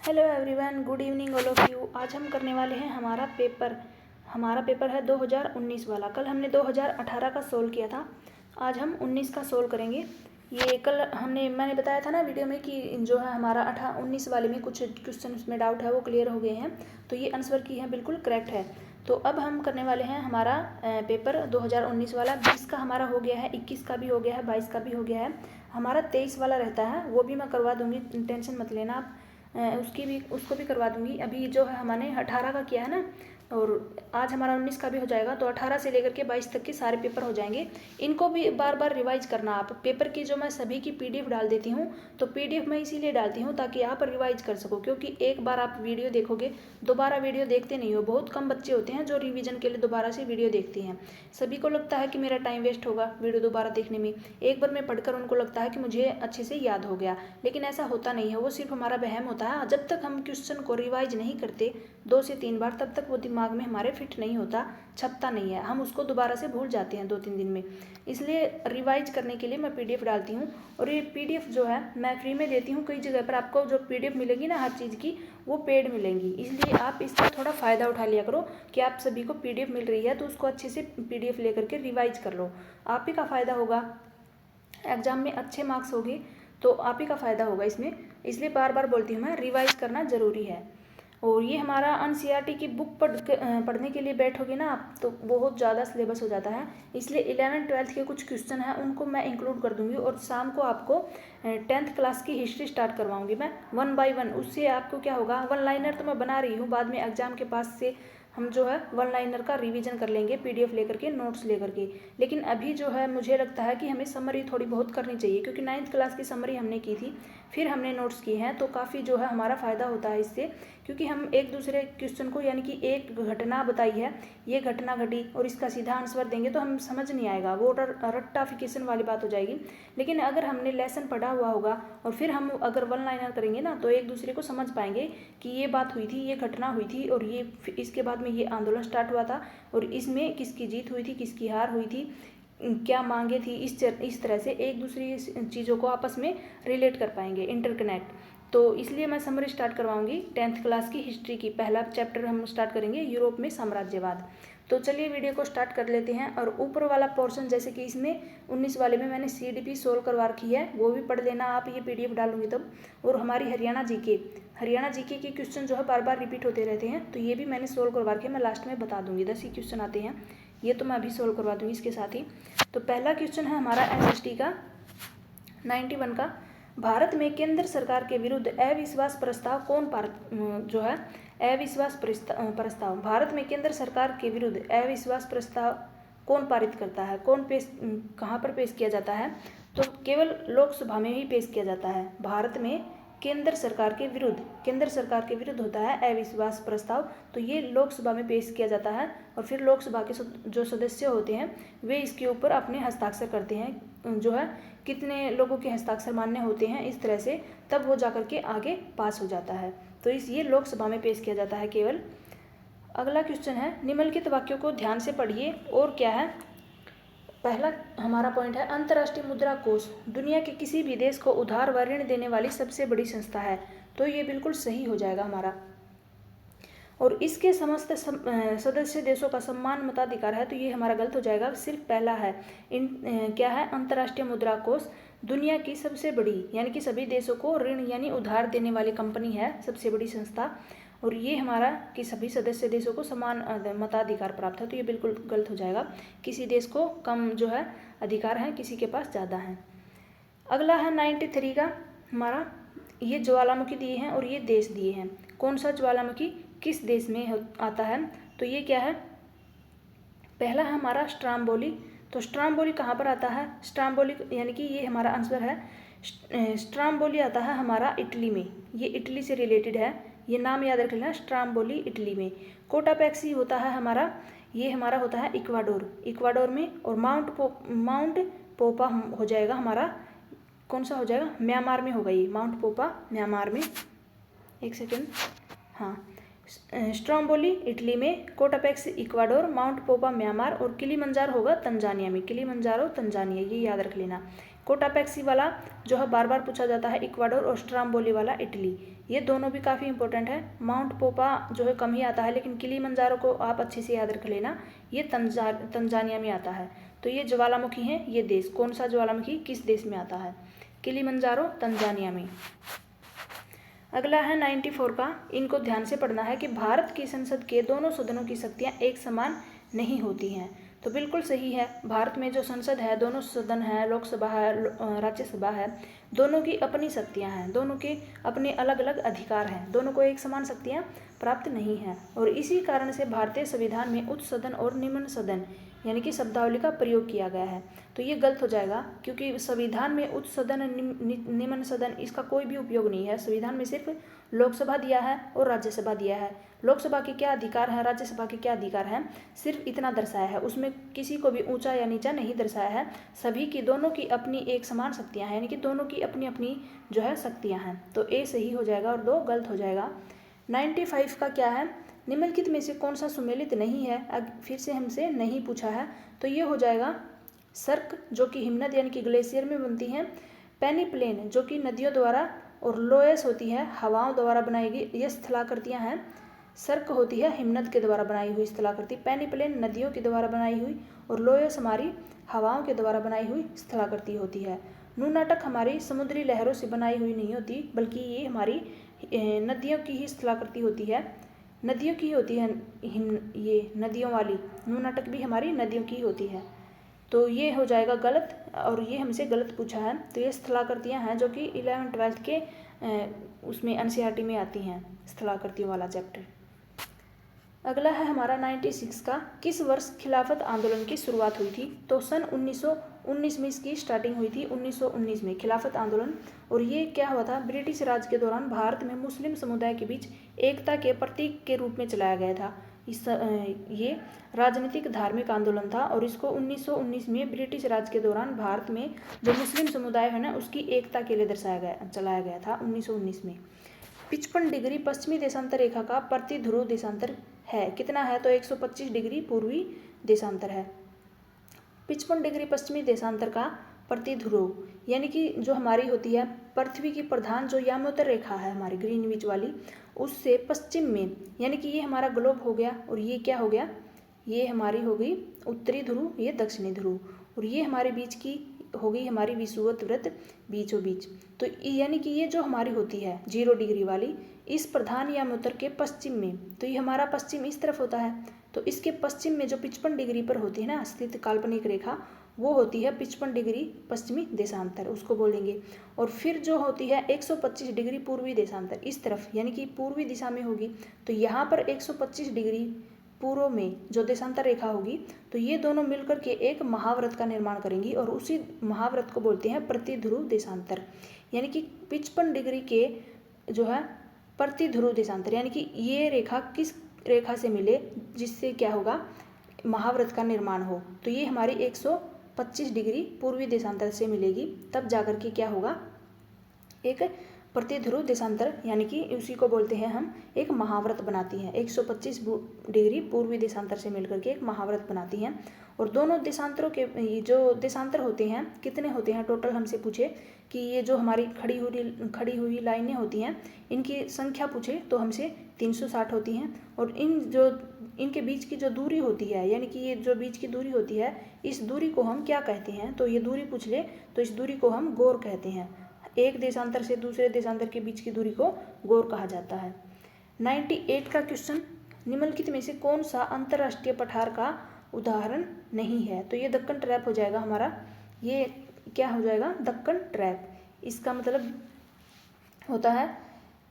Hello everyone, good evening all of you. आज हम करने वाले हैं हमारा पेपर है 2019 वाला। कल हमने 2018 का सोल्व किया था, आज हम 19 का सोल्व करेंगे। ये कल मैंने बताया था ना वीडियो में कि जो है हमारा 19 वाले में कुछ क्वेश्चन में डाउट है वो क्लियर हो गए हैं, तो ये आंसर की है बिल्कुल करेक्ट है। तो अब हम करने वाले हैं हमारा पेपर 2019 वाला। 20 का हमारा हो गया है, 21 का भी हो गया है, 22 का भी हो गया है। हमारा 23 वाला रहता है, वो भी मैं करवा दूँगी, टेंशन मत लेना आप। उसको भी करवा दूंगी। अभी जो है हमने 18 का किया है ना, और आज हमारा 19 का भी हो जाएगा, तो 18 से लेकर के 22 तक के सारे पेपर हो जाएंगे। इनको भी बार बार रिवाइज करना आप। पेपर की जो मैं सभी की पीडीएफ डाल देती हूँ, तो पीडीएफ मैं इसीलिए डालती हूँ ताकि आप रिवाइज कर सको, क्योंकि एक बार आप वीडियो देखोगे दोबारा वीडियो देखते नहीं हो। बहुत कम बच्चे होते हैं जो रिवीजन के लिए दोबारा से वीडियो देखते हैं। सभी को लगता है कि मेरा टाइम वेस्ट होगा वीडियो दोबारा देखने में। एक बार में पढ़कर उनको लगता है कि मुझे अच्छे से याद हो गया, लेकिन ऐसा होता नहीं है। वो सिर्फ हमारा वहम होता है। जब तक हम क्वेश्चन को रिवाइज नहीं करते 2 से 3 बार, तब तक वो दिमाग में हमारे फिट नहीं होता, छपता नहीं है। हम उसको दोबारा से भूल जाते हैं 2-3 दिन में। इसलिए रिवाइज करने के लिए मैं पीडीएफ डालती हूँ, और ये पीडीएफ जो है मैं फ्री में देती हूँ। कई जगह पर आपको जो पीडीएफ मिलेगी ना हर चीज़ की, वो पेड मिलेंगी। इसलिए आप इसका थोड़ा फ़ायदा उठा लिया करो कि आप सभी को पीडीएफ मिल रही है, तो उसको अच्छे से पीडीएफ लेकर के रिवाइज कर लो। आप ही का फ़ायदा होगा, एग्ज़ाम में अच्छे मार्क्स होंगे तो आप ही का फ़ायदा होगा इसमें। इसलिए बार बार बोलती हूँ मैं, रिवाइज करना ज़रूरी है। और ये हमारा एनसीईआरटी की बुक पढ़ने के लिए बैठोगे ना आप, तो बहुत ज़्यादा सिलेबस हो जाता है। इसलिए 11th-12th के कुछ क्वेश्चन हैं, उनको मैं इंक्लूड कर दूंगी। और शाम को आपको 10th क्लास की हिस्ट्री स्टार्ट करवाऊंगी मैं 1 by 1। उससे आपको क्या होगा, 1 लाइनर तो मैं बना रही हूँ, बाद में एग्जाम के पास से हम जो है 1 लाइनर का रिवीजन कर लेंगे पीडीएफ लेकर के, नोट्स लेकर के। लेकिन अभी जो है मुझे लगता है कि हमें समरी थोड़ी बहुत करनी चाहिए, क्योंकि 9th क्लास की समरी हमने की थी, फिर हमने नोट्स किए हैं, तो काफ़ी जो है हमारा फ़ायदा होता है इससे। क्योंकि हम एक दूसरे क्वेश्चन को, यानी कि एक घटना बताई है, ये घटना घटी और इसका सीधा आंसर देंगे तो हम समझ नहीं आएगा, वो रट्टाफिकेशन वाली बात हो जाएगी। लेकिन अगर हमने लेसन पढ़ा हुआ होगा और फिर हम अगर 1 लाइनर करेंगे ना, तो एक दूसरे को समझ पाएंगे कि ये बात हुई थी, ये घटना हुई थी, और ये इसके बाद में ये आंदोलन स्टार्ट हुआ था, और इसमें किसकी जीत हुई थी, किसकी हार हुई थी, क्या मांगे थी। इस तरह से एक दूसरी चीज़ों को आपस में रिलेट कर पाएंगे, इंटरकनेक्ट। तो इसलिए मैं समरी स्टार्ट करवाऊंगी 10th क्लास की हिस्ट्री की। पहला चैप्टर हम स्टार्ट करेंगे यूरोप में साम्राज्यवाद। तो चलिए वीडियो को स्टार्ट कर लेते हैं। और ऊपर वाला पोर्शन, जैसे कि इसमें 19 वाले में मैंने सीडीपी सोल्व करवा रखी है, वो भी पढ़ लेना आप, ये पीडीएफ डालूंगी तब। और हमारी हरियाणा जीके के क्वेश्चन जो है बार बार रिपीट होते रहते हैं, तो ये भी मैंने सोल्व करवा रखे, मैं लास्ट में बता दूंगी। 10 ही क्वेश्चन आते हैं, ये तो मैं अभी सोल्व करवा दूंगी इसके साथ ही। तो पहला क्वेश्चन है हमारा एसएसटी का 91 का। भारत में केंद्र सरकार के विरुद्ध अविश्वास प्रस्ताव कौन जो है अविश्वास प्रस्ताव, भारत में केंद्र सरकार के विरुद्ध अविश्वास प्रस्ताव कौन पारित करता है, कहाँ पर पेश किया जाता है? तो केवल लोकसभा में ही पेश किया जाता है। भारत में केंद्र सरकार के विरुद्ध होता है अविश्वास प्रस्ताव, तो ये लोकसभा में पेश किया जाता है। और फिर लोकसभा के जो सदस्य होते हैं वे इसके ऊपर अपने हस्ताक्षर करते हैं, जो है कितने लोगों के हस्ताक्षर मान्य होते हैं, इस तरह से तब वो जाकर के आगे पास हो जाता है। तो ये लोकसभा में पेश किया जाता है केवल। अगला क्वेश्चन है, निम्नलिखित वाक्यों को ध्यान से पढ़िए। और क्या है, पहला हमारा पॉइंट है, अंतर्राष्ट्रीय मुद्रा कोष दुनिया के किसी भी देश को उधार व ऋण देने वाली सबसे बड़ी संस्था है। तो ये बिल्कुल सही हो जाएगा हमारा। और इसके समस्त सदस्य देशों का समान मताधिकार है, तो ये हमारा गलत हो जाएगा। सिर्फ पहला है। क्या है, अंतर्राष्ट्रीय मुद्रा कोष दुनिया की सबसे बड़ी, यानी कि सभी देशों को ऋण यानी उधार देने वाली कंपनी है, सबसे बड़ी संस्था। और ये हमारा कि सभी सदस्य देशों को समान मताधिकार प्राप्त है, तो ये बिल्कुल गलत हो जाएगा। किसी देश को कम जो है अधिकार है, किसी के पास ज़्यादा है। अगला है 93 का हमारा, ये ज्वालामुखी दिए हैं और ये देश दिए हैं। कौन सा ज्वालामुखी किस देश में आता है? तो ये क्या है, पहला है हमारा स्ट्राम्बोली। तो स्ट्राम्बोली कहाँ पर आता है? स्ट्राम्बोली यानी कि ये हमारा आंसर है। स्ट्राम्बोली आता है हमारा इटली में, ये इटली से रिलेटेड है, ये नाम याद रख लेना, स्ट्राम्बोली इटली में। कोटापैक्सी होता है हमारा, ये हमारा होता है इक्वाडोर में। और माउंट पोपा हो जाएगा हमारा, कौन सा हो जाएगा, म्यांमार में होगा ये, माउंट पोपा म्यांमार में। एक सेकेंड, हाँ, स्ट्रोम्बोली इटली में, कोटापेक्स इक्वाडोर, माउंट पोपा म्यांमार, और किलीमंजारो होगा तंजानिया में, किलीमंजारो तंजानिया, ये याद रख लेना। कोटापेक्सी वाला जो है बार बार पूछा जाता है इक्वाडोर, और स्ट्राम्बोली वाला इटली। ये दोनों भी काफ़ी इंपॉर्टेंट है। माउंट पोपा जो है कम ही आता है, लेकिन किलिमंजारो को आप अच्छे से याद रख लेना, ये तंजानिया में आता है। तो ये ज्वालामुखी है, ये देश कौन सा ज्वालामुखी किस देश में आता है? किलिमंजारो तंजानिया में। अगला है 94 का, इनको ध्यान से पढ़ना है कि भारत की संसद के दोनों सदनों की शक्तियाँ एक समान नहीं होती हैं। तो बिल्कुल सही है, भारत में जो संसद है, दोनों सदन है, लोकसभा है, राज्यसभा है, दोनों की अपनी शक्तियां हैं, दोनों के अपने अलग अलग अधिकार हैं, दोनों को एक समान शक्तियां प्राप्त नहीं हैं। और इसी कारण से भारतीय संविधान में उच्च सदन और निम्न सदन यानी कि शब्दावली का प्रयोग किया गया है। तो ये गलत हो जाएगा, क्योंकि संविधान में उच्च सदन निम्न सदन इसका कोई भी उपयोग नहीं है। संविधान में सिर्फ लोकसभा दिया है और राज्यसभा दिया है। लोकसभा के क्या अधिकार हैं, राज्यसभा के क्या अधिकार हैं, सिर्फ इतना दर्शाया है। उसमें किसी को भी ऊंचा या नीचा नहीं दर्शाया है। सभी की, दोनों की अपनी एक समान शक्तियां हैं, यानी कि दोनों की अपनी अपनी जो है शक्तियां हैं। तो ए सही हो जाएगा और 2 गलत हो जाएगा। 95 का क्या है, निम्नलिखित में से कौन सा सुमेलित नहीं है? अब फिर से हमसे नहीं पूछा है, तो ये हो जाएगा सर्क जो कि हिमनद यानी कि ग्लेशियर में बनती हैं, पेनीप्लेन जो कि नदियों द्वारा, और लोयस होती है हवाओं द्वारा बनाई गई ये स्थलाकृतियाँ हैं। सर्क होती है हिमनद के द्वारा बनाई हुई स्थलाकृति, पेनीप्लेन नदियों के द्वारा बनाई हुई, और लोयस हमारी हवाओं के द्वारा बनाई हुई स्थलाकृति होती है। नूनाटक हमारी समुद्री लहरों से बनाई हुई नहीं होती, बल्कि ये हमारी नदियों की ही स्थलाकृति होती है, नदियों की होती है। ये नदियों वाली नूनाटक भी हमारी नदियों की होती है। तो ये हो जाएगा गलत, और ये हमसे गलत पूछा है। तो ये स्थलाकृतियाँ हैं जो कि 11th-12th के उसमें NCERT में आती हैं, स्थलाकृतियों वाला चैप्टर। अगला है हमारा 96 का, किस वर्ष खिलाफत आंदोलन की शुरुआत हुई थी? तो सन 1919 में इसकी स्टार्टिंग हुई थी, 1919 में खिलाफत आंदोलन। और ये क्या हुआ था, ब्रिटिश राज के दौरान भारत में मुस्लिम समुदाय के बीच एकता के प्रतीक के रूप में चलाया गया था। ये राजनीतिक धार्मिक आंदोलन था, और इसको 1919 में ब्रिटिश राज के दौरान भारत में जो मुस्लिम समुदाय है ना, उसकी एकता के लिए चलाया गया था 1919 में। 55 डिग्री पश्चिमी देशांतर रेखा का प्रति ध्रुव देशांतर है, कितना है? तो 125 डिग्री पूर्वी देशांतर है। 55 डिग्री पश्चिमी देशांतर का प्रति ध्रुव यानी कि जो हमारी होती है पृथ्वी की प्रधान जो यामोत्तर रेखा है हमारी ग्रीनविच वाली, उससे पश्चिम में, यानी कि ये हमारा ग्लोब हो गया, और ये क्या हो गया, ये हमारी हो गई उत्तरी ध्रुव, ये दक्षिणी ध्रुव, और ये हमारे बीच की हो गई हमारी विषुवत वृत्त बीचों बीच। तो यानी कि ये जो हमारी होती है 0 डिग्री वाली, इस प्रधान यामोत्तर के पश्चिम में, तो ये हमारा पश्चिम इस तरफ होता है, तो इसके पश्चिम में जो 55 डिग्री पर होती है ना स्थित काल्पनिक रेखा, वो होती है 55 डिग्री पश्चिमी देशांतर, उसको बोलेंगे। और फिर जो होती है 125 डिग्री पूर्वी देशांतर इस तरफ, यानी कि पूर्वी दिशा में होगी, तो यहाँ पर 125 डिग्री पूर्व में जो देशांतर रेखा होगी, तो ये दोनों मिलकर के एक महाव्रत का निर्माण करेंगी, और उसी महाव्रत को बोलते हैं प्रति ध्रुव देशांतर। यानी कि 55 डिग्री के जो है प्रति ध्रुव देशांतर, यानी कि ये रेखा किस रेखा से मिले जिससे क्या होगा, महाव्रत का निर्माण हो, तो ये हमारी 125 डिग्री पूर्वी देशांतर से मिलेगी, तब जाकर के क्या होगा, एक प्रति ध्रुव देशांतर, यानी कि उसी को बोलते हैं हम एक महाव्रत बनाती हैं। 125 डिग्री पूर्वी देशांतर से मिलकर के एक महाव्रत बनाती हैं। और दोनों देशांतरों के जो देशांतर होते हैं कितने होते हैं टोटल, हमसे पूछे कि ये जो हमारी खड़ी हुई लाइनें होती हैं इनकी संख्या पूछे तो हमसे 360 होती हैं। और इनके बीच की जो दूरी होती है, यानी कि ये जो बीच की दूरी होती है, इस दूरी को हम क्या कहते हैं, तो ये दूरी पूछ ले तो इस दूरी को हम गौर कहते हैं। एक देशांतर से दूसरे देशांतर के बीच की दूरी को गौर कहा जाता है। 98 का क्वेश्चन, निम्नलिखित में से कौन सा अंतर्राष्ट्रीय पठार का उदाहरण नहीं है? तो ये दक्कन ट्रैप हो जाएगा हमारा, ये क्या हो जाएगा, दक्कन ट्रैप। इसका मतलब होता है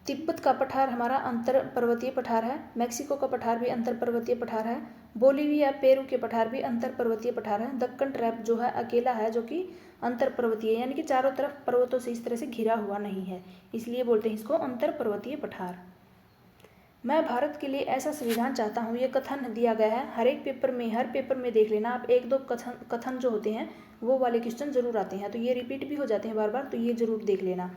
तिब्बत का पठार हमारा अंतर पर्वतीय पठार है, मैक्सिको का पठार भी अंतर पर्वतीय पठार है, बोलीविया पेरू के पठार भी अंतर पर्वतीय पठार है। दक्कन ट्रैप जो है अकेला है जो कि अंतर पर्वतीय, यानी कि चारों तरफ पर्वतों से इस तरह से घिरा हुआ नहीं है, इसलिए बोलते हैं इसको अंतर पर्वतीय पठार। मैं भारत के लिए ऐसा संविधान चाहता हूँ, ये कथन दिया गया है। हर पेपर में देख लेना आप, 1-2 कथन जो होते हैं वो वाले क्वेश्चन जरूर आते हैं, तो ये रिपीट भी हो जाते हैं बार बार, तो ये जरूर देख लेना।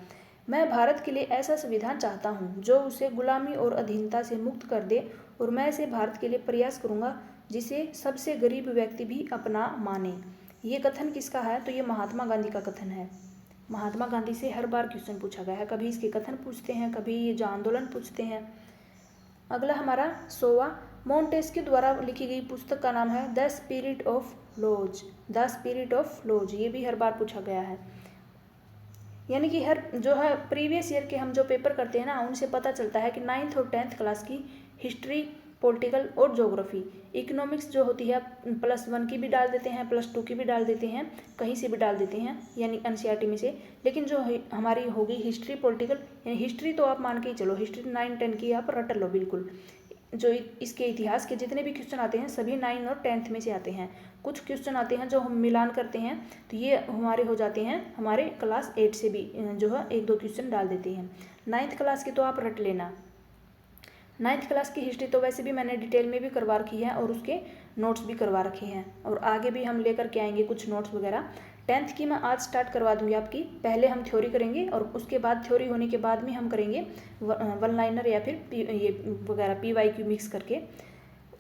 मैं भारत के लिए ऐसा संविधान चाहता हूँ जो उसे गुलामी और अधीनता से मुक्त कर दे, और मैं इसे भारत के लिए प्रयास करूँगा जिसे सबसे गरीब व्यक्ति भी अपना माने। ये कथन किसका है? तो ये महात्मा गांधी का कथन है। महात्मा गांधी से हर बार क्वेश्चन पूछा गया है, कभी इसके कथन पूछते हैं, कभी ये जो आंदोलन पूछते हैं। अगला हमारा 100वां, मोंटेस्क्यू द्वारा लिखी गई पुस्तक का नाम है the spirit of laws. The spirit of laws, ये भी हर बार पूछा गया है। यानी कि हर जो है प्रीवियस ईयर के हम जो पेपर करते हैं ना, उनसे पता चलता है कि 9th और 10th क्लास की हिस्ट्री, पॉलिटिकल और ज्योग्राफी, इकोनॉमिक्स जो होती है +1 की भी डाल देते हैं, +2 की भी डाल देते हैं, कहीं से भी डाल देते हैं, यानी एनसीईआरटी में से। लेकिन जो हमारी होगी हिस्ट्री, पॉलिटिकल, यानी हिस्ट्री तो आप मान के ही चलो, हिस्ट्री 9, 10 की आप रट लो बिल्कुल। जो इसके इतिहास के जितने भी क्वेश्चन आते हैं सभी 9 और 10th में से आते हैं। कुछ क्वेश्चन आते हैं जो हम मिलान करते हैं, तो ये हमारे हो जाते हैं हमारे क्लास 8 से भी जो है 1-2 क्वेश्चन डाल देते हैं। 9th क्लास की तो आप रट लेना। 9th क्लास की हिस्ट्री तो वैसे भी मैंने डिटेल में भी करवा रखी है और उसके नोट्स भी करवा रखे हैं, और आगे भी हम लेकर के आएंगे कुछ नोट्स वगैरह। 10th की मैं आज स्टार्ट करवा दूंगी आपकी। पहले हम थ्योरी करेंगे और उसके बाद थ्योरी होने के बाद में हम करेंगे वन लाइनर या फिर ये वगैरह PYQ मिक्स करके।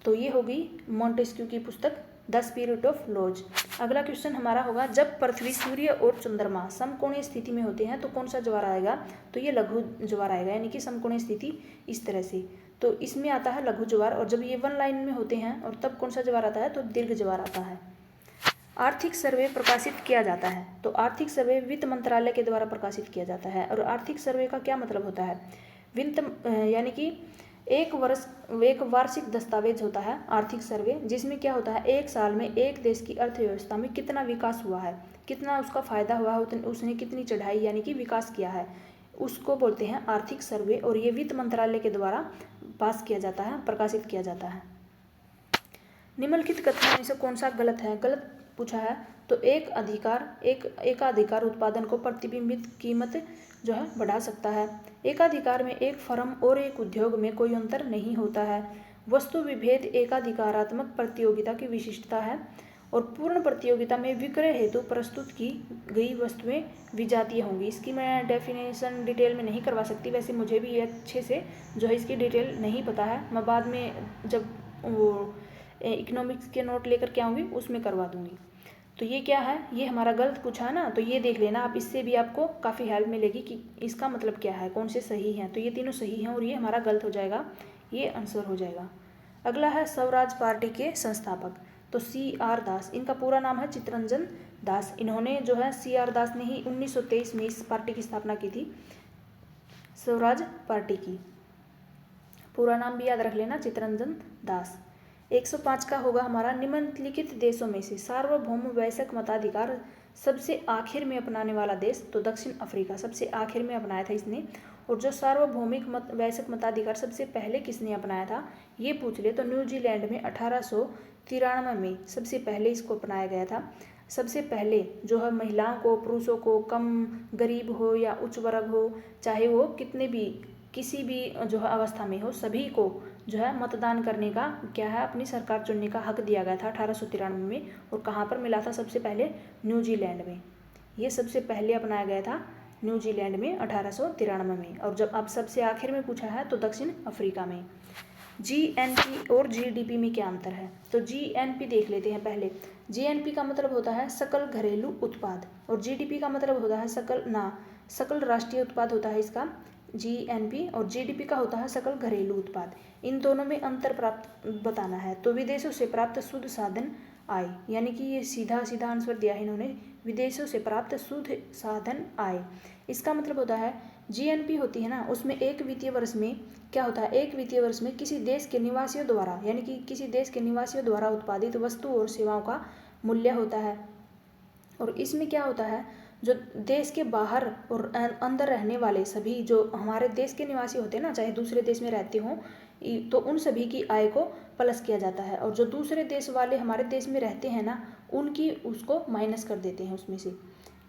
तो ये होगी मोंटेस्क्यू की पुस्तक द स्पिरिट ऑफ लॉज। अगला क्वेश्चन हमारा होगा, जब पृथ्वी, सूर्य और चंद्रमा समकोणीय स्थिति में होते हैं तो कौन सा ज्वार आएगा? तो ये लघु ज्वार आएगा, यानी कि समकोणीय स्थिति इस तरह से, तो इसमें आता है लघु ज्वार। और जब ये 1 लाइन में होते हैं और तब कौन सा ज्वार आता है? तो दीर्घ ज्वार आता है। आर्थिक सर्वे प्रकाशित किया जाता है, तो आर्थिक सर्वे वित्त मंत्रालय के द्वारा प्रकाशित किया जाता है। और आर्थिक सर्वे का क्या मतलब होता है? वित्त यानी कि एक वार्षिक दस्तावेज होता है आर्थिक सर्वे, जिसमें क्या होता है, एक साल में एक देश की अर्थव्यवस्था में कितना विकास हुआ है, कितना उसका फायदा हुआ है, उसने कितनी चढ़ाई यानी कि विकास किया है, उसको बोलते हैं आर्थिक सर्वे। और ये वित्त मंत्रालय के द्वारा पास किया जाता है, प्रकाशित किया जाता है। निम्नलिखित कथनों में से कौन सा गलत है? गलत पूछा है, तो एकाधिकार उत्पादन को प्रतिबिंबित कीमत जो है बढ़ा सकता है। एकाधिकार में एक फर्म और एक उद्योग में कोई अंतर नहीं होता है। वस्तु विभेद एकाधिकारात्मक प्रतियोगिता की विशिष्टता है। और पूर्ण प्रतियोगिता में विक्रय हेतु प्रस्तुत की गई वस्तुएं विजातीय होंगी। इसकी मैं डेफिनेशन डिटेल में नहीं करवा सकती, वैसे मुझे भी अच्छे से जो है इसकी डिटेल नहीं पता है। मैं बाद में जब वो इकोनॉमिक्स के नोट लेकर के आऊँगी उसमें करवा दूँगी। तो ये क्या है? ये हमारा गलत पूछा है ना, तो ये देख लेना आप, इससे भी आपको काफ़ी हेल्प मिलेगी कि इसका मतलब क्या है, कौन से सही हैं। तो ये तीनों सही हैं और ये हमारा गलत हो जाएगा, ये आंसर हो जाएगा। अगला है स्वराज पार्टी के संस्थापक, तो CR दास। इनका पूरा नाम है चित्तरंजन दास। इन्होंने जो है CR दास ने ही 1923 में इस पार्टी की स्थापना की थी, स्वराज पार्टी की। पूरा नाम भी याद रख लेना, चित्तरंजन दास। 105 का होगा हमारा, निम्नलिखित देशों में से सार्वभौम वयस्क मताधिकार सबसे आखिर में अपनाने वाला देश? तो दक्षिण अफ्रीका सबसे आखिर में अपनाया था इसने। और जो सार्वभौमिक वयस्क मताधिकार सबसे पहले किसने अपनाया था ये पूछ ले, तो न्यूजीलैंड में 1893 में सबसे पहले इसको अपनाया गया था। सबसे पहले जो है महिलाओं को, पुरुषों को, कम गरीब हो या उच्च वर्ग हो, चाहे वो कितने भी किसी भी जो है अवस्था में हो, सभी को जो है मतदान करने का क्या है, अपनी सरकार चुनने का हक दिया गया था 1893 में। और कहाँ पर मिला था सबसे पहले? न्यूजीलैंड में। ये सबसे पहले अपनाया गया था न्यूजीलैंड में 1893 में। और जब अब सबसे आखिर में पूछा है तो दक्षिण अफ्रीका में। GNP और GDP में क्या अंतर है? तो GNP देख लेते हैं पहले। GNP का मतलब होता है सकल घरेलू उत्पाद, और GDP का मतलब होता है सकल राष्ट्रीय उत्पाद होता है इसका GNP, और GDP का होता है सकल घरेलू उत्पाद। इन दोनों में अंतर प्राप्त बताना है। तो विदेशों से प्राप्त शुद्ध साधन आय, यानी कि ये सीधा सीधा आंसर दिया है इन्होंने, विदेशों से प्राप्त शुद्ध साधन आय। इसका मतलब होता है GNP होती है ना, उसमें एक वित्तीय वर्ष में क्या होता है, एक वित्तीय वर्ष में किसी देश के निवासियों द्वारा, यानी कि किसी देश के निवासियों द्वारा उत्पादित वस्तु और सेवाओं का मूल्य होता है। और इसमें क्या होता है, जो देश के बाहर और अंदर रहने वाले सभी जो हमारे देश के निवासी होते हैं ना, चाहे दूसरे देश में रहते हों, तो उन सभी की आय को प्लस किया जाता है। और जो दूसरे देश वाले हमारे देश में रहते हैं ना, उनकी उसको माइनस कर देते हैं उसमें से।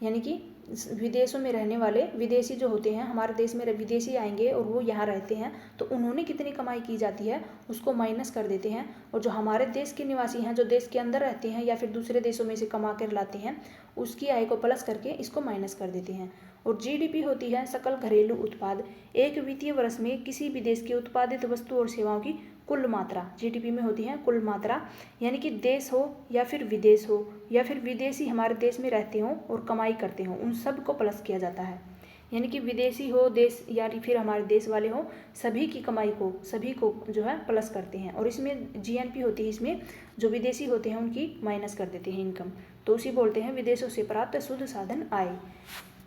यानी कि विदेशों में रहने वाले विदेशी जो होते हैं, हमारे देश में विदेशी आएंगे और वो यहाँ रहते हैं, तो उन्होंने कितनी कमाई की जाती है उसको माइनस कर देते हैं। और जो हमारे देश के निवासी हैं, जो देश के अंदर रहते हैं या फिर दूसरे देशों में से कमा कर लाते हैं, उसकी आय को प्लस करके इसको माइनस कर देते हैं। और GDP होती है सकल घरेलू उत्पाद, एक वित्तीय वर्ष में किसी भी देश की उत्पादित वस्तु और सेवाओं की कुल मात्रा, जीडीपी में होती है कुल मात्रा, यानी कि देश हो या फिर विदेश हो या फिर विदेशी हमारे देश में रहते हों और कमाई करते हों, उन सब को प्लस किया जाता है। यानी कि विदेशी हो देश या फिर हमारे देश वाले हो, सभी की कमाई को, सभी को जो है प्लस करते हैं। और इसमें जीएनपी होती है, इसमें जो विदेशी होते हैं उनकी माइनस कर देते हैं इनकम, तो उसी बोलते हैं विदेशों से प्राप्त शुद्ध साधन आय।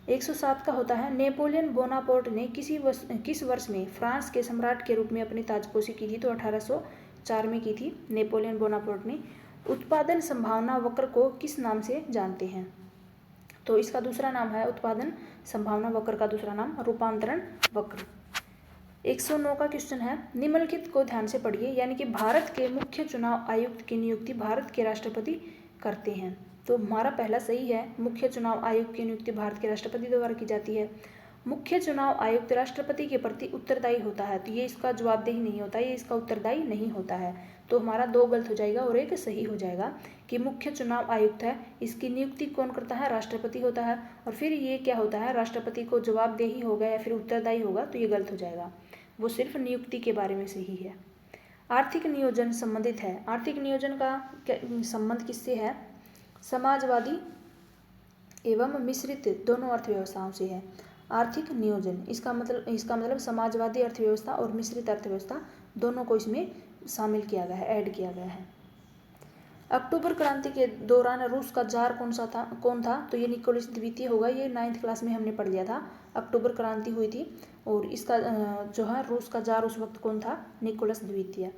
107 का होता है नेपोलियन बोनापार्ट ने किस वर्ष में फ्रांस के सम्राट के रूप में अपनी ताजपोशी की थी? तो 1804 में की थी नेपोलियन बोनापार्ट ने। उत्पादन संभावना वक्र को किस नाम से जानते हैं? तो इसका दूसरा नाम है उत्पादन संभावना वक्र का दूसरा नाम रूपांतरण वक्र। 109 का क्वेश्चन है निम्नलिखित को ध्यान से पढ़िए, यानी कि भारत के मुख्य चुनाव आयुक्त की नियुक्ति भारत के राष्ट्रपति करते हैं। तो हमारा पहला सही है, मुख्य चुनाव आयुक्त की नियुक्ति भारत के राष्ट्रपति द्वारा की जाती है। मुख्य चुनाव आयुक्त राष्ट्रपति के प्रति उत्तरदायी होता है, तो ये इसका जवाबदेही नहीं होता, ये इसका उत्तरदायी नहीं होता है। तो हमारा 2 गलत हो जाएगा और 1 सही हो जाएगा कि मुख्य चुनाव आयुक्त है, इसकी नियुक्ति कौन करता है? राष्ट्रपति होता है। और फिर ये क्या होता है, राष्ट्रपति को जवाबदेही होगा या फिर उत्तरदायी होगा, तो ये गलत हो जाएगा, वो सिर्फ नियुक्ति के बारे में सही है। आर्थिक नियोजन संबंधित है, आर्थिक नियोजन का संबंध किससे है? समाजवादी एवं मिश्रित दोनों अर्थव्यवस्थाओं से है। आर्थिक नियोजन इसका मतलब समाजवादी अर्थव्यवस्था और मिश्रित अर्थव्यवस्था दोनों को इसमें शामिल किया गया है, ऐड किया गया है। अक्टूबर क्रांति के दौरान रूस का जार कौन था? तो ये निकोलस द्वितीय होगा, ये 9th क्लास में हमने पढ़ लिया था। अक्टूबर क्रांति हुई थी और इसका जो है रूस का जार उस वक्त कौन था? निकोलस द्वितीय।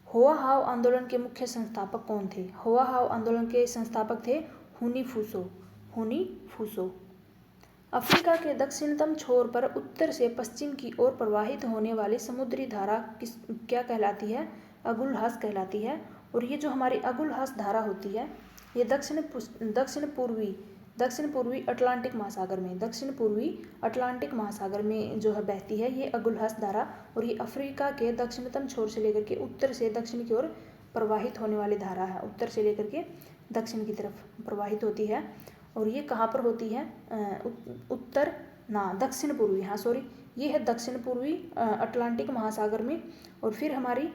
होआ हाव आंदोलन के मुख्य संस्थापक कौन थे? होआ हाव आंदोलन के संस्थापक थे हुनी फूसो। अफ्रीका के दक्षिणतम छोर पर उत्तर से पश्चिम की ओर प्रवाहित होने वाली समुद्री धारा क्या कहलाती है? अगुलहास कहलाती है। और ये जो हमारी अगुलहास धारा होती है, ये दक्षिण पूर्वी अटलांटिक महासागर में जो है बहती है ये अगुलहास धारा। और ये अफ्रीका के दक्षिणतम छोर से लेकर के उत्तर से दक्षिण की ओर प्रवाहित होने वाली धारा है, उत्तर से लेकर के दक्षिण की तरफ प्रवाहित होती है। और ये कहाँ पर होती है? दक्षिण पूर्वी, ये है दक्षिण पूर्वी अटलांटिक महासागर में। और फिर हमारी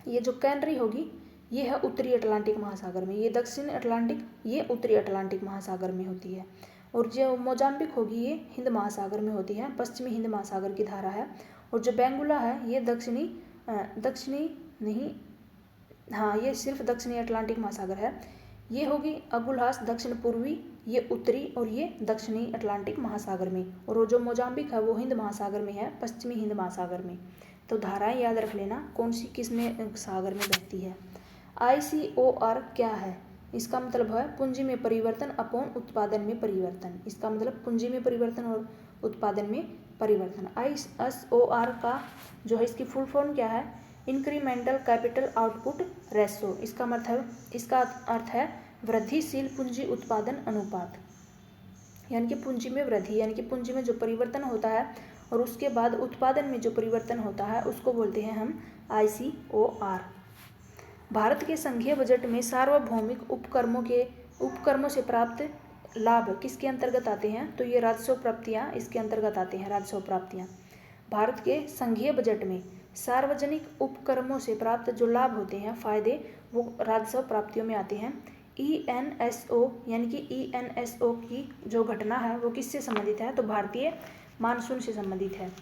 ये जो कैनरी होगी ये है उत्तरी अटलांटिक महासागर में, ये दक्षिण अटलांटिक, ये उत्तरी अटलांटिक महासागर में होती है। और जो मोजाम्बिक होगी ये हिंद महासागर में होती है, पश्चिमी हिंद महासागर की धारा है। और जो बेंगुला है ये ये सिर्फ दक्षिणी अटलांटिक महासागर है। ये होगी अगुलहास दक्षिण पूर्वी, ये उत्तरी और ये दक्षिणी अटलांटिक महासागर में। और वो जो मोजाम्बिक है वो हिंद महासागर में है, पश्चिमी हिंद महासागर में। तो धाराएं याद रख लेना कौन सी किस में सागर में बहती है। ICOR क्या है? इसका मतलब है पूंजी में परिवर्तन अपॉन उत्पादन में परिवर्तन। इसका मतलब पूंजी में परिवर्तन और उत्पादन में परिवर्तन। ICOR का जो है इसकी फुल फॉर्म क्या है? Incremental capital output ratio. इसका अर्थ है वृद्धिशील पूंजी उत्पादन अनुपात, यानी कि पूंजी में वृद्धि, यानी कि पूंजी में जो परिवर्तन होता है और उसके बाद उत्पादन में जो परिवर्तन होता है उसको बोलते हैं हम ICOR। भारत के संघीय बजट में सार्वभौमिक उपक्रमों से प्राप्त लाभ किसके अंतर्गत आते हैं? तो ये राजस्व प्राप्तियाँ इसके अंतर्गत आते हैं, राजस्व प्राप्तियाँ। भारत के संघीय बजट में सार्वजनिक उपक्रमों से प्राप्त जो लाभ होते हैं, फायदे, वो राजस्व प्राप्तियों में आते हैं। ENSO यानी कि ENSO की जो घटना है वो किससे संबंधित है? तो भारतीय मानसून से संबंधित है,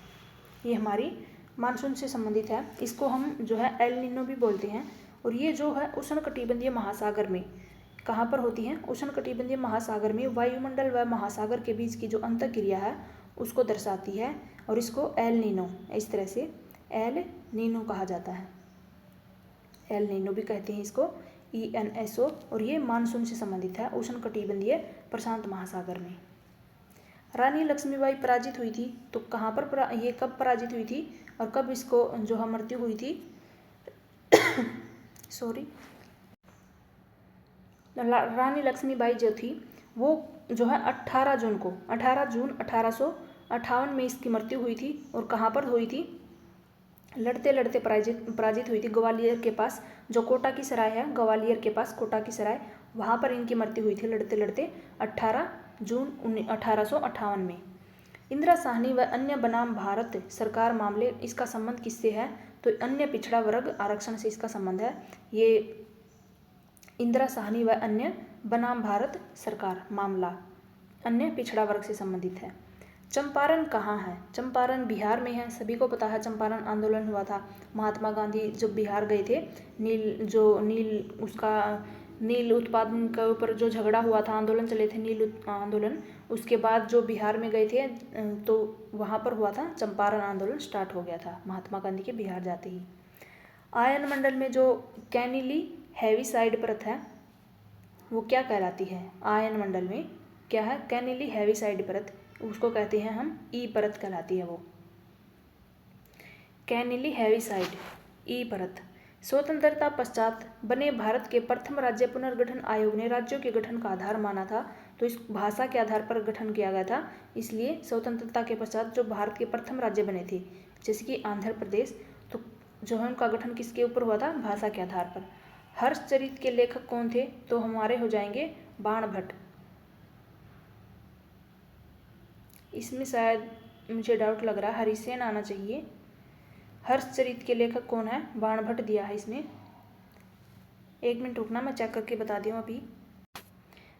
ये हमारी मानसून से संबंधित है। इसको हम जो है एल नीनो भी बोलते हैं। और ये जो है उष्णकटिबंधीय महासागर में कहाँ पर होती हैं? उष्णकटिबंधीय महासागर में वायुमंडल व महासागर के बीच की जो अंतःक्रिया है उसको दर्शाती है। और इसको एल नीनो, इस तरह से एल नीनो कहा जाता है, एल नीनो भी कहते हैं इसको, ENSO। और ये मानसून से संबंधित है उष्णकटिबंधीय प्रशांत महासागर में। रानी लक्ष्मीबाई पराजित हुई थी, तो कहाँ पर ये कब पराजित हुई थी और कब इसको जो है मृत्यु हुई थी? रानी लक्ष्मीबाई जो थी वो जो है 18 जून 1858 में इसकी मृत्यु हुई थी। और कहाँ पर हुई थी? लड़ते लड़ते पराजित हुई थी ग्वालियर के पास, जो कोटा की सराय है, ग्वालियर के पास कोटा की सराय, वहाँ पर इनकी मृत्यु हुई थी लड़ते लड़ते 18 जून 1858 में। इंदिरा साहनी व अन्य बनाम भारत सरकार मामले, इसका संबंध किससे है? तो अन्य पिछड़ा वर्ग आरक्षण से इसका संबंध है। ये इंदिरा साहनी व अन्य बनाम भारत सरकार मामला अन्य पिछड़ा वर्ग से संबंधित है। चंपारण कहाँ है? चंपारण बिहार में है। सभी को पता है चंपारण आंदोलन हुआ था। महात्मा गांधी जब बिहार गए थे, नील उत्पादन के ऊपर जो झगड़ा हुआ था, आंदोलन चले थे, नील आंदोलन, उसके बाद जो बिहार में गए थे तो वहाँ पर हुआ था चंपारण आंदोलन स्टार्ट हो गया था महात्मा गांधी के बिहार जाते ही। आयन मंडल में जो कैनिली हेविसाइड परत है वो क्या कहलाती है? आयन मंडल में क्या है? कैनिली हेविसाइड परत, उसको कहते हैं हम ई परत कहलाती है वो, कैनिली हेविसाइड ई परत। स्वतंत्रता पश्चात बने भारत के प्रथम राज्य पुनर्गठन आयोग ने राज्यों के गठन का आधार माना था। तो इस भाषा के आधार पर गठन किया गया था, इसलिए स्वतंत्रता के पश्चात जो भारत के प्रथम राज्य बने थे जैसे कि आंध्र प्रदेश, तो जो है उनका गठन किसके ऊपर हुआ था? भाषा के आधार पर। हर्षचरित के लेखक कौन थे? तो हमारे हो जाएंगे बाणभट्ट। इसमें शायद मुझे डाउट लग रहा है, हरिसेन आना चाहिए। हर्षचरित के लेखक कौन है? बाणभट्ट दिया है इसमें। एक मिनट रुकना, मैं चेक करके बता दी हूँ अभी।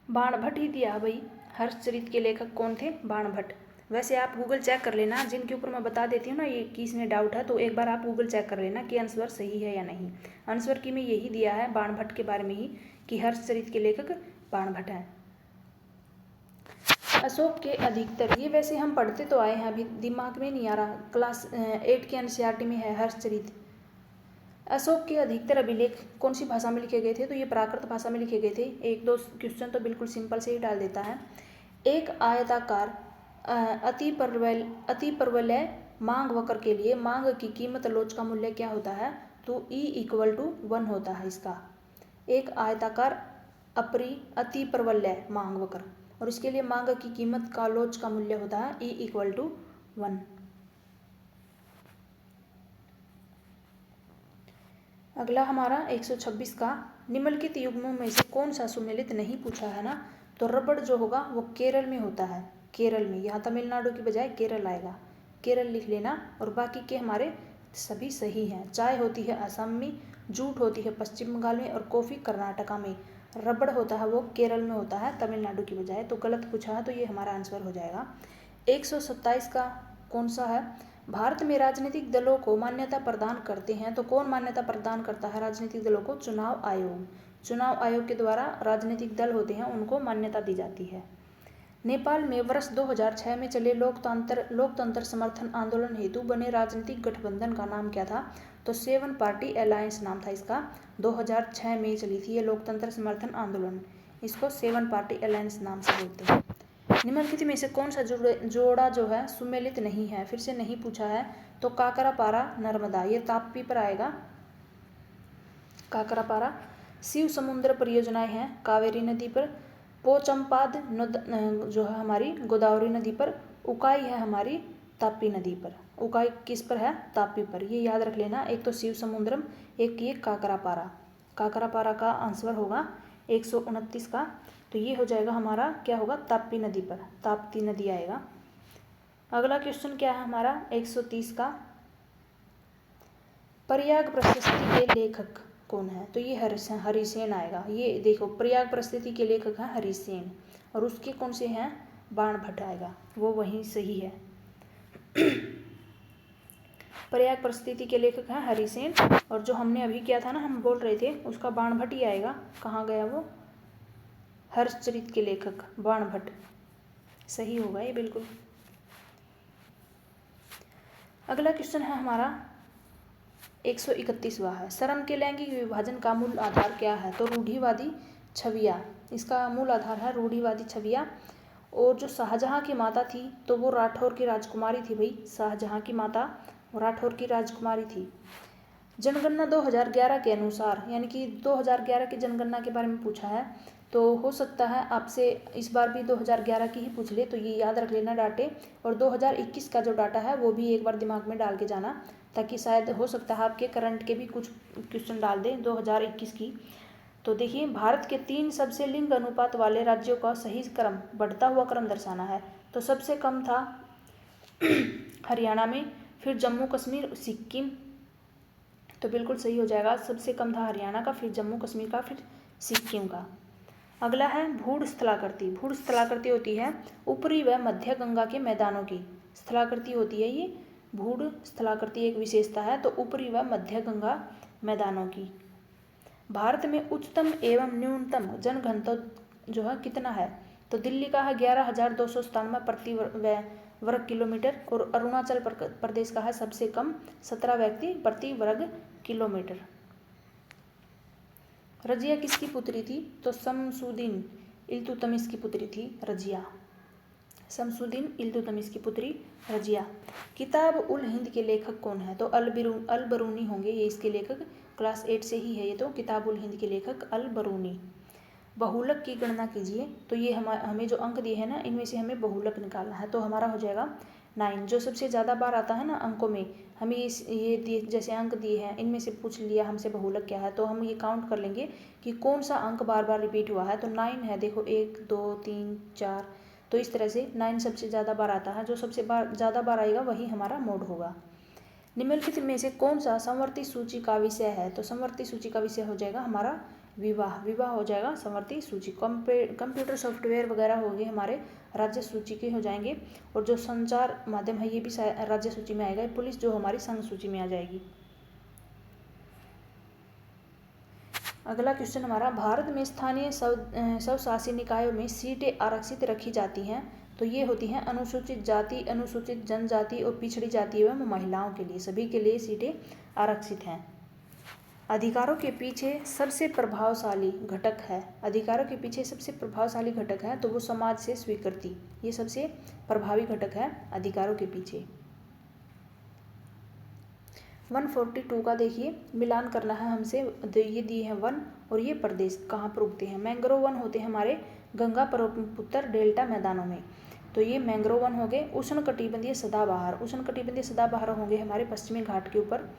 बाणभट्ट ही दिया है भाई। हर्षचरित के लेखक कौन थे? बाणभट्ट। वैसे आप गूगल चेक कर लेना, जिनके ऊपर मैं बता देती हूँ ना ये कि इसमें डाउट है, तो एक बार आप गूगल चेक कर लेना कि आंसर सही है या नहीं। आंसर की में यही दिया है बाणभट्ट के बारे में ही कि हर्षचरित के लेखक बाणभट्ट हैं। अशोक के अधिकतर, ये वैसे हम पढ़ते तो आए हैं, अभी दिमाग में नहीं आ रहा, क्लास 8 के एनसीईआरटी में है हर्षचरित। अशोक के अधिकतर अभिलेख कौन सी भाषा में लिखे गए थे? तो ये प्राकृत भाषा में लिखे गए थे। एक दो क्वेश्चन तो बिल्कुल सिंपल से ही डाल देता है। एक आयताकार अति परवलय मांग वक्र के लिए मांग की कीमत लोच का मूल्य क्या होता है? तो E = 1 होता है इसका। एक आयताकार अति परवलय मांग वक्र, और इसके लिए मांग की कीमत का लोच का मूल्य होता है E = 1। अगला हमारा 126 का, निम्नलिखित युग्मों में से कौन सा सुमेलित नहीं पूछा है ना? तो रबड़ जो होगा वो केरल में होता है। केरल में, यहाँ तमिलनाडु की बजाय केरल आएगा, केरल लिख लेना। और बाकी के हमारे सभी सही हैं। चाय होती है असम में, जूट होती है पश्चिम बंगाल में, और कॉफ़ी कर्नाटका में। रबड़ होता है वो केरल में होता है तमिलनाडु की बजाय। तो गलत पूछा है, तो ये हमारा आंसर हो जाएगा। 127 का कौन सा है? भारत में राजनीतिक दलों को मान्यता प्रदान करते हैं। तो कौन मान्यता प्रदान करता है राजनीतिक दलों को? चुनाव आयोग। चुनाव आयोग के द्वारा राजनीतिक दल होते हैं उनको मान्यता दी जाती है। नेपाल में वर्ष 2006 में चले लोकतंत्र समर्थन आंदोलन हेतु बने राजनीतिक गठबंधन का नाम क्या था? तो 7 पार्टी अलायंस नाम था इसका। 2006 में चली थी ये लोकतंत्र समर्थन आंदोलन, इसको 7 पार्टी अलायंस नाम से बोलते हैं। निम्नलिखित में से कौन सा जोड़ा जो है सुमेलित नहीं है? फिर से नहीं पूछा है। तो काकरापारा नर्मदा, ये ताप्ती पर आएगा। काकरापारा। शिव समुद्र परियोजनाएं हैं कावेरी नदी पर। पोचम्पाद जो है हमारी गोदावरी नदी पर। उकाई है हमारी ताप्ती नदी पर। उकाई किस पर है? ताप्ती पर। ये याद रख लेना, एक तो शिव समुद्रम, एक ये काकरापारा। काकरापारा का आंसर होगा 129 का। तो ये हो जाएगा हमारा, क्या होगा? ताप्ती नदी पर, ताप्ती नदी आएगा। अगला क्वेश्चन क्या है हमारा 130 का, प्रयाग प्रशस्ति के लेखक कौन है? तो ये हरिसेन आएगा। ये देखो, प्रयाग प्रशस्ति के लेखक हैं हरिसेन, और उसके कौन से हैं? बाणभट्ट आएगा, वो वहीं सही है। प्रयाग प्रशस्ति के लेखक हैं हरिसेन, और जो हमने अभी किया था ना, हम बोल रहे थे, उसका बाणभट्ट ही आएगा। कहाँ गया वो? हर्षचरित के लेखक बाणभट्ट, सही होगा ये बिल्कुल। अगला क्वेश्चन है हमारा 131वां है, श्रम के लैंगिक विभाजन का मूल आधार क्या है? तो रूढ़िवादी छवियाँ, इसका मूल आधार है रूढ़िवादी छवियाँ। और जो शाहजहाँ की माता थी तो वो राठौर की राजकुमारी थी भाई। शाहजहाँ की माता राठौर की राजकुमारी थी। जनगणना 2011 के अनुसार, यानी कि 2011 की जनगणना के बारे में पूछा है, तो हो सकता है आपसे इस बार भी 2011 की ही पूछ ले, तो ये याद रख लेना डाटे। और 2021 का जो डाटा है वो भी एक बार दिमाग में डाल के जाना, ताकि शायद हो सकता है आपके करंट के भी कुछ क्वेश्चन डाल दें 2021 की। तो देखिए, भारत के 3 सबसे लिंग अनुपात वाले राज्यों का सही क्रम, बढ़ता हुआ क्रम दर्शाना है। तो सबसे कम था हरियाणा में, फिर जम्मू कश्मीर, सिक्किम। तो बिल्कुल सही हो जाएगा, सबसे कम था हरियाणा का, फिर जम्मू कश्मीर का, फिर सिक्किम का। अगला है भूड़ स्थलाकृति। भूड़ स्थलाकृति होती है ऊपरी व मध्य गंगा के मैदानों की स्थलाकृति होती है ये। भूड़ स्थलाकृति एक विशेषता है, तो ऊपरी व मध्य गंगा मैदानों की। भारत में उच्चतम एवं न्यूनतम जनघनत्व जो है कितना है, तो दिल्ली का है 11,297 प्रति वर्ग किलोमीटर, और अरुणाचल प्रदेश का है सबसे कम 17 व्यक्ति प्रति वर्ग किलोमीटर। रजिया किसकी पुत्री थी, तो शमसुद्दीन इल्तुतमिश की पुत्री थी रजिया। शमसुद्दीन इल्तुतमिश की पुत्री रजिया। किताब उल हिंद के लेखक कौन है, तो अल बरूनी होंगे ये इसके लेखक, क्लास 8 से ही है ये, तो किताब उल हिंद के लेखक अल बरूनी। बहुलक की गणना कीजिए, तो ये हमें जो अंक दिए हैं ना, इनमें से हमें बहुलक निकालना है, तो हमारा हो जाएगा 9। जो सबसे ज़्यादा बार आता है ना अंकों में, हमें ये जैसे अंक दिए हैं, इनमें से पूछ लिया हमसे बहुलक क्या है, तो हम ये काउंट कर लेंगे कि कौन सा अंक बार बार रिपीट हुआ है, तो 9 है। देखो 1 2 3 4, तो इस तरह से 9 सबसे ज़्यादा बार आता है। जो सबसे ज़्यादा बार आएगा वही हमारा मोड होगा। निम्नलिखित में से कौन सा समवर्ती सूची का विषय है, तो समवर्ती सूची का विषय हो जाएगा हमारा विवाह। विवाह हो जाएगा समवर्ती सूची। कंप्यूटर सॉफ्टवेयर वगैरह हो गए हमारे राज्य सूची के हो जाएंगे, और जो संचार माध्यम है ये भी राज्य सूची में आएगा। पुलिस जो हमारी संघ सूची में आ जाएगी। अगला क्वेश्चन हमारा, भारत में स्थानीय स्वशासी निकायों में सीटें आरक्षित रखी जाती हैं, तो ये होती हैं अनुसूचित जाति, अनुसूचित जनजाति और पिछड़ी जाति एवं महिलाओं के लिए, सभी के लिए सीटें आरक्षित हैं। अधिकारों के पीछे सबसे प्रभावशाली घटक है, अधिकारों के पीछे सबसे प्रभावशाली घटक है, तो वो समाज से स्वीकृति, ये सबसे प्रभावी घटक है अधिकारों के पीछे। 142 का देखिए, मिलान करना है हमसे। ये दिए हैं वन, और ये प्रदेश कहाँ पर उगते हैं। मैंग्रोव वन होते हैं हमारे गंगा ब्रह्मपुत्र डेल्टा मैदानों में, तो ये मैंग्रोव वन हो गए। उष्णकटिबंधीय सदाबहार, उष्णकटिबंधीय सदाबहार होंगे हमारे पश्चिमी घाट के ऊपर,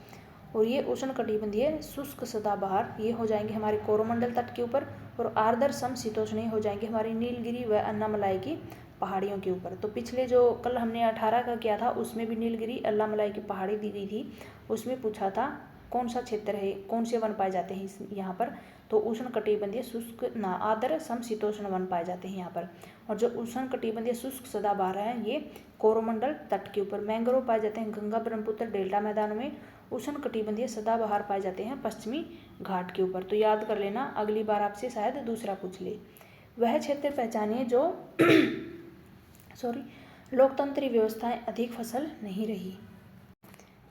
और ये उष्णकटिबंधीय शुष्क सदाबहार ये हो जाएंगे हमारे कोरोमंडल तट के ऊपर, और आर्द्र समशीतोष्णीय हो जाएंगे हमारी नीलगिरी व अन्नामलाई की पहाड़ियों के ऊपर। तो पिछले जो कल हमने 18 का किया था उसमें भी नीलगिरी अन्नामलाई की पहाड़ी दी गई थी, उसमें पूछा था कौन सा क्षेत्र है, कौन से वन पाए जाते हैं यहाँ पर, तो उष्णकटिबंधीय शुष्क आर्द्र समशीतोष्ण वन पाए जाते हैं यहाँ पर। और जो उष्णकटिबंधीय शुष्क सदाबहार है ये कोरोमंडल तट के ऊपर। मैंग्रोव पाए जाते हैं गंगा ब्रह्मपुत्र डेल्टा मैदानों में। उष्णकटिबंधीय सदाबहार पाए जाते हैं पश्चिमी घाट के ऊपर। तो याद कर लेना, अगली बार आपसे शायद दूसरा पूछ ले। वह क्षेत्र पहचानिए जो लोकतांत्रिक व्यवस्थाएं अधिक सफल नहीं रही।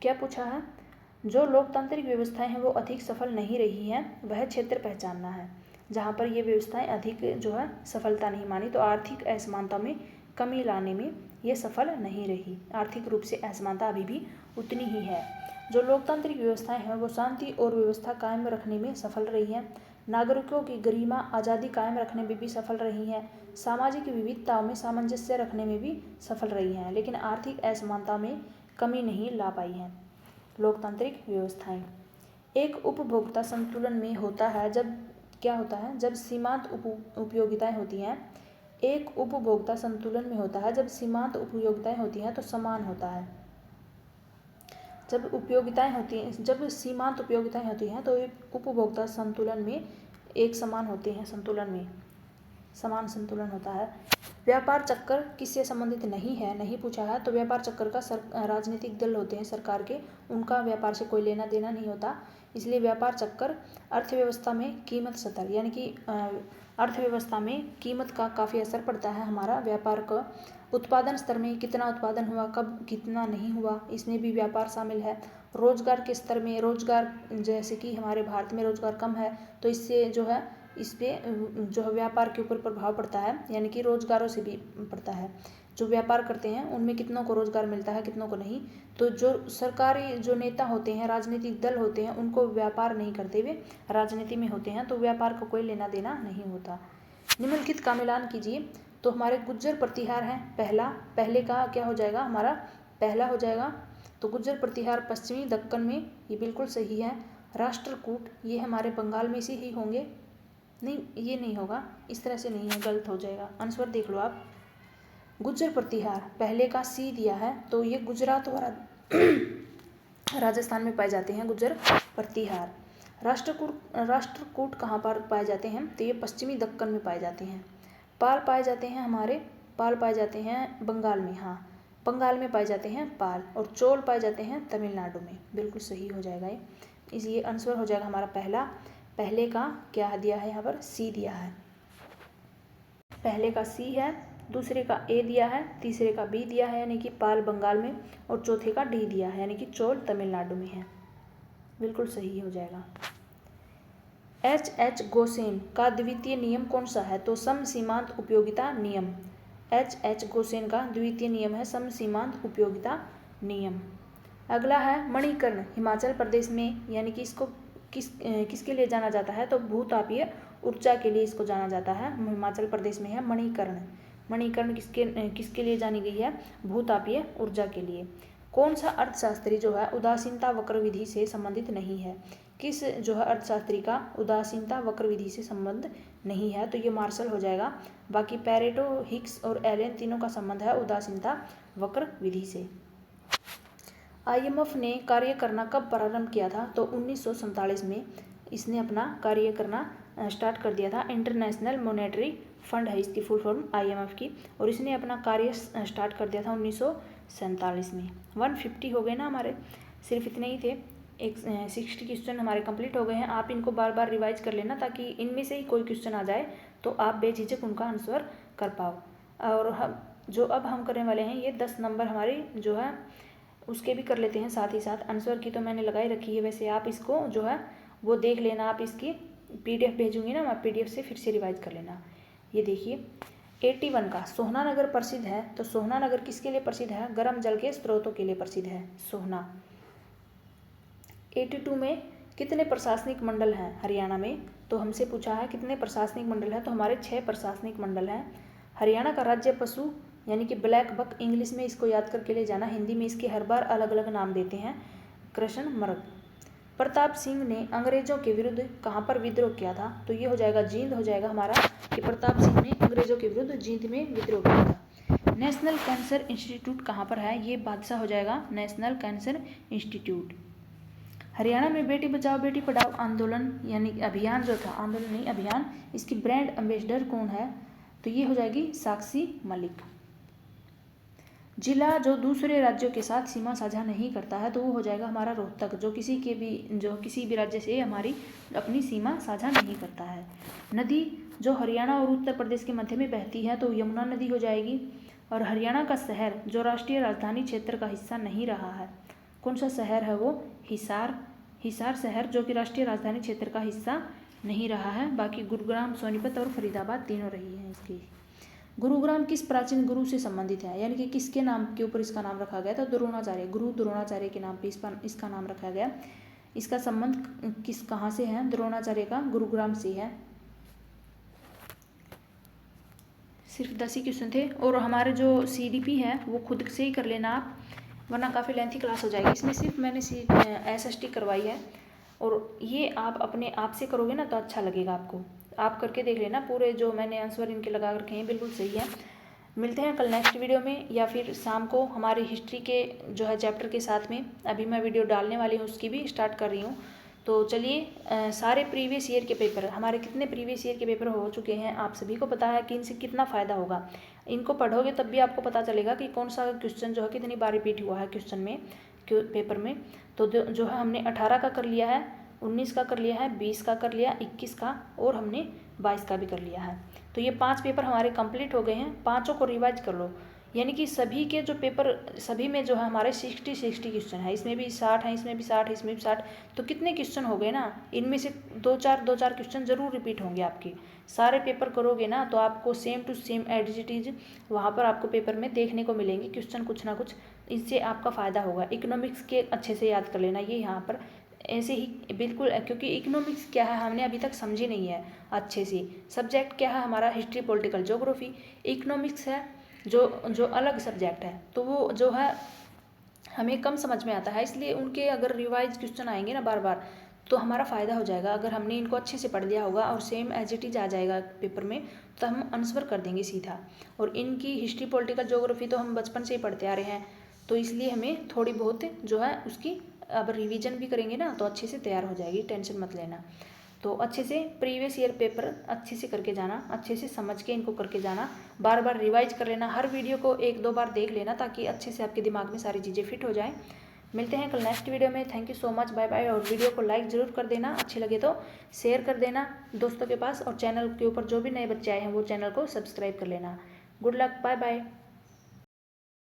क्या पूछा है, जो लोकतांत्रिक व्यवस्थाएं हैं वो अधिक सफल नहीं रही हैं, वह क्षेत्र पहचानना है जहाँ पर ये व्यवस्थाएं अधिक जो है सफलता नहीं मानी। तो आर्थिक असमानता में कमी लाने में ये सफल नहीं रही, आर्थिक रूप से असमानता अभी भी उतनी ही है। जो लोकतांत्रिक व्यवस्थाएं हैं वो शांति और व्यवस्था कायम रखने में सफल रही हैं, नागरिकों की गरिमा आज़ादी कायम रखने में भी सफल रही हैं, सामाजिक विविधताओं में सामंजस्य रखने में भी सफल रही हैं, लेकिन आर्थिक असमानता में कमी नहीं ला पाई हैं लोकतांत्रिक व्यवस्थाएं। एक उपभोक्ता संतुलन में होता है जब क्या होता है, जब सीमांत उपयोगिताएं होती हैं। एक उपभोक्ता संतुलन में होता है जब सीमांत उपयोगिताएं होती हैं तो समान होता है। जब उपयोगिताएं होती हैं, जब सीमांत उपयोगिताएं होती हैं तो उपभोक्ता संतुलन में एक समान होते हैं, संतुलन में समान संतुलन होता है। व्यापार चक्कर किससे संबंधित नहीं है, नहीं पूछा है, तो व्यापार चक्कर का राजनीतिक दल होते हैं सरकार के, उनका व्यापार से कोई लेना देना नहीं होता, इसलिए व्यापार चक्कर अर्थव्यवस्था में कीमत स्तर यानी कि अर्थव्यवस्था में कीमत का काफ़ी असर पड़ता है हमारा व्यापार का। उत्पादन स्तर में कितना उत्पादन हुआ, कब कितना नहीं हुआ, इसमें भी व्यापार शामिल है। रोजगार के स्तर में, रोजगार जैसे कि हमारे भारत में रोजगार कम है तो इससे जो है इस पर जो है व्यापार के ऊपर प्रभाव पड़ता है, यानी कि रोजगारों से भी पड़ता है। जो व्यापार करते हैं उनमें कितनों को रोजगार मिलता है, कितनों को नहीं। तो जो सरकारी जो नेता होते हैं, राजनीतिक दल होते हैं, उनको व्यापार नहीं करते हुए राजनीति में होते हैं, तो व्यापार का कोई लेना देना नहीं होता। निम्नलिखित का मिलान कीजिए, तो हमारे गुज्जर प्रतिहार हैं पहले का क्या हो जाएगा, हमारा पहला हो जाएगा। तो गुज्जर प्रतिहार पश्चिमी दक्कन में, ये बिल्कुल सही है। राष्ट्रकूट ये हमारे बंगाल में से ही होंगे, नहीं ये नहीं होगा, इस तरह से नहीं है, गलत हो जाएगा। आंसर देख लो आप। गुज्जर प्रतिहार, पहले का सी दिया है तो ये गुजरात और राजस्थान में पाए जाते हैं गुज्जर प्रतिहार। राष्ट्रकूट कहाँ पर पाए जाते हैं, तो ये पश्चिमी दक्कन में पाए जाते हैं। पाल पाए जाते हैं बंगाल में, हाँ बंगाल में पाए जाते हैं पाल। और चोल पाए जाते हैं तमिलनाडु में। बिल्कुल सही हो जाएगा ये आंसर हो जाएगा हमारा पहले का क्या दिया है यहाँ पर, सी दिया है। पहले का सी है, दूसरे का ए दिया है, तीसरे का बी दिया है यानी कि पाल बंगाल में, और चौथे का डी दिया है यानी कि चोल तमिलनाडु में है। बिल्कुल सही हो जाएगा। H. गोसेन का द्वितीय नियम कौन सा है, तो समसीमांत उपयोगिता नियम। H. गोसेन का द्वितीय नियम है समसीमांत उपयोगिता नियम। अगला है मणिकर्ण, हिमाचल प्रदेश में, यानी कि इसको किसके लिए जाना जाता है, तो भूतापीय ऊर्जा के लिए इसको जाना जाता है। हिमाचल प्रदेश में है मणिकर्ण किसके लिए जानी गई है, भूतापीय ऊर्जा के लिए। कौन सा अर्थशास्त्री जो है उदासीनता वक्र विधि से संबंधित नहीं है, किस जो है अर्थशास्त्री का उदासीनता वक्र विधि से संबंध नहीं है, तो ये मार्शल हो जाएगा। बाकी पैरेटो, हिग्स और एलन तीनों का संबंध है उदासीनता वक्र विधि से। IMF ने कार्य करना कब प्रारंभ किया था, तो 1947 में इसने अपना कार्य करना स्टार्ट कर दिया था। इंटरनेशनल मॉनेटरी फंड है इसकी फुल फॉर्म IMF की, और इसने अपना कार्य स्टार्ट कर दिया था 1947 में। 150 हो गए ना हमारे, सिर्फ इतने ही थे। 60 क्वेश्चन हमारे कंप्लीट हो गए हैं। आप इनको बार बार रिवाइज कर लेना ताकि इनमें से ही कोई क्वेश्चन आ जाए तो आप बेझिझक उनका आंसर कर पाओ। और अब हम करने वाले हैं ये 10 नंबर हमारी जो है उसके भी कर लेते हैं साथ ही साथ। आंसर की तो मैंने लगाई रखी है, वैसे आप इसको जो है वो देख लेना। आप इसकी PDF भेजूंगी ना, आप PDF से फिर से रिवाइज कर लेना। ये देखिए 81 का सोहनानगर प्रसिद्ध है, तो सोहनानगर किसके लिए प्रसिद्ध है, गर्म जल के स्रोतों के लिए प्रसिद्ध है सोहना। 82 में कितने प्रशासनिक मंडल हैं हरियाणा में, तो हमसे पूछा है कितने प्रशासनिक मंडल हैं, तो हमारे 6 प्रशासनिक मंडल हैं। हरियाणा का राज्य पशु यानी कि ब्लैक बक, इंग्लिश में इसको याद करके ले जाना, हिंदी में इसके हर बार अलग अलग नाम देते हैं, कृष्ण मृग। प्रताप सिंह ने अंग्रेजों के विरुद्ध कहाँ पर विद्रोह किया था, तो ये हो जाएगा जींद हो जाएगा हमारा, कि प्रताप सिंह ने अंग्रेजों के विरुद्ध जींद में विद्रोह किया था। नेशनल कैंसर इंस्टीट्यूट कहाँ पर है, ये बादशाह हो जाएगा नेशनल कैंसर इंस्टीट्यूट। हरियाणा में बेटी बचाओ बेटी पढ़ाओ आंदोलन यानी अभियान जो था, आंदोलन नहीं अभियान, इसकी ब्रांड एम्बेसडर कौन है, तो ये हो जाएगी साक्षी मलिक। जिला जो दूसरे राज्यों के साथ सीमा साझा नहीं करता है, तो वो हो जाएगा हमारा रोहतक, जो किसी भी राज्य से हमारी अपनी सीमा साझा नहीं करता है। नदी जो हरियाणा और उत्तर प्रदेश के मध्य में बहती है, तो यमुना नदी हो जाएगी। और हरियाणा का शहर जो राष्ट्रीय राजधानी क्षेत्र का हिस्सा नहीं रहा है, कौन सा शहर है वो, हिसार शहर, जो कि राष्ट्रीय राजधानी क्षेत्र का हिस्सा नहीं रहा है। बाकी गुरुग्राम, सोनीपत और फरीदाबाद तीनों रही हैं इसकी। गुरुग्राम किस प्राचीन गुरु से संबंधित है, यानी कि किसके नाम के ऊपर इसका नाम रखा गया, तो द्रोणाचार्य, गुरु द्रोणाचार्य के नाम पे इसका नाम रखा गया। इसका संबंध कहाँ से है, द्रोणाचार्य का गुरुग्राम से है। सिर्फ 10 ही क्वेश्चन थे, और हमारे जो CDP है वो खुद से ही कर लेना आप, वरना काफ़ी लेंथी क्लास हो जाएगी। इसमें सिर्फ मैंने SST करवाई है, और ये आप अपने आप से करोगे ना तो अच्छा लगेगा आपको। आप करके देख लेना, पूरे जो मैंने आंसर इनके लगा रखे हैं बिल्कुल सही है। मिलते हैं कल नेक्स्ट वीडियो में, या फिर शाम को हमारी हिस्ट्री के जो है चैप्टर के साथ में। अभी मैं वीडियो डालने वाली हूँ, उसकी भी स्टार्ट कर रही हूँ। तो चलिए, सारे प्रीवियस ईयर के पेपर, हमारे कितने प्रीवियस ईयर के पेपर हो चुके हैं आप सभी को पता है कि इनसे कितना फ़ायदा होगा। इनको पढ़ोगे तब भी आपको पता चलेगा कि कौन सा क्वेश्चन जो है कितनी बार रिपीट हुआ है क्वेश्चन में, पेपर में। तो जो है हमने 18 का कर लिया है, 19 का कर लिया है, 20 का कर लिया, 21 का, और हमने 22 का भी कर लिया है। तो ये 5 पेपर हमारे कंप्लीट हो गए हैं। 5 को रिवाइज कर लो, यानी कि सभी के जो पेपर, सभी में जो है हमारे 60 क्वेश्चन है। इसमें भी 60 है, इसमें भी 60, इसमें भी 60, तो कितने क्वेश्चन हो गए ना। इनमें से 2-4 क्वेश्चन जरूर रिपीट होंगे आपके। सारे पेपर करोगे ना तो आपको same to same as it is वहाँ पर आपको पेपर में देखने को मिलेंगे क्वेश्चन, कुछ ना कुछ। इससे आपका फ़ायदा होगा। इकोनॉमिक्स के अच्छे से याद कर लेना, ये यहाँ पर ऐसे ही बिल्कुल, क्योंकि इकोनॉमिक्स क्या है हमने अभी तक समझी नहीं है अच्छे से। सब्जेक्ट क्या है हमारा, हिस्ट्री, पॉलिटिकल, ज्योग्राफी। इकोनॉमिक्स है जो अलग सब्जेक्ट है, तो वो जो है हमें कम समझ में आता है। इसलिए उनके अगर रिवाइज क्वेश्चन आएंगे ना बार बार, तो हमारा फ़ायदा हो जाएगा। अगर हमने इनको अच्छे से पढ़ लिया होगा और सेम एज इट इज़ आ जाएगा पेपर में, तो हम आंसर कर देंगे सीधा। और इनकी हिस्ट्री, पॉलिटिकल, ज्योग्राफी तो हम बचपन से ही पढ़ते आ रहे हैं, तो इसलिए हमें थोड़ी बहुत जो है उसकी अब रिवीजन भी करेंगे ना तो अच्छे से तैयार हो जाएगी, टेंशन मत लेना। तो अच्छे से प्रीवियस ईयर पेपर अच्छे से करके जाना, अच्छे से समझ के इनको करके जाना, बार बार रिवाइज कर लेना, हर वीडियो को 1-2 बार देख लेना ताकि अच्छे से आपके दिमाग में सारी चीज़ें फिट हो जाएं। मिलते हैं कल नेक्स्ट वीडियो में। Thank you so much, bye bye. और वीडियो को लाइक ज़रूर कर देना, अच्छी लगे तो शेयर कर देना दोस्तों के पास, और चैनल के ऊपर जो भी नए बच्चे आए हैं वो चैनल को सब्सक्राइब कर लेना। Good luck, bye bye.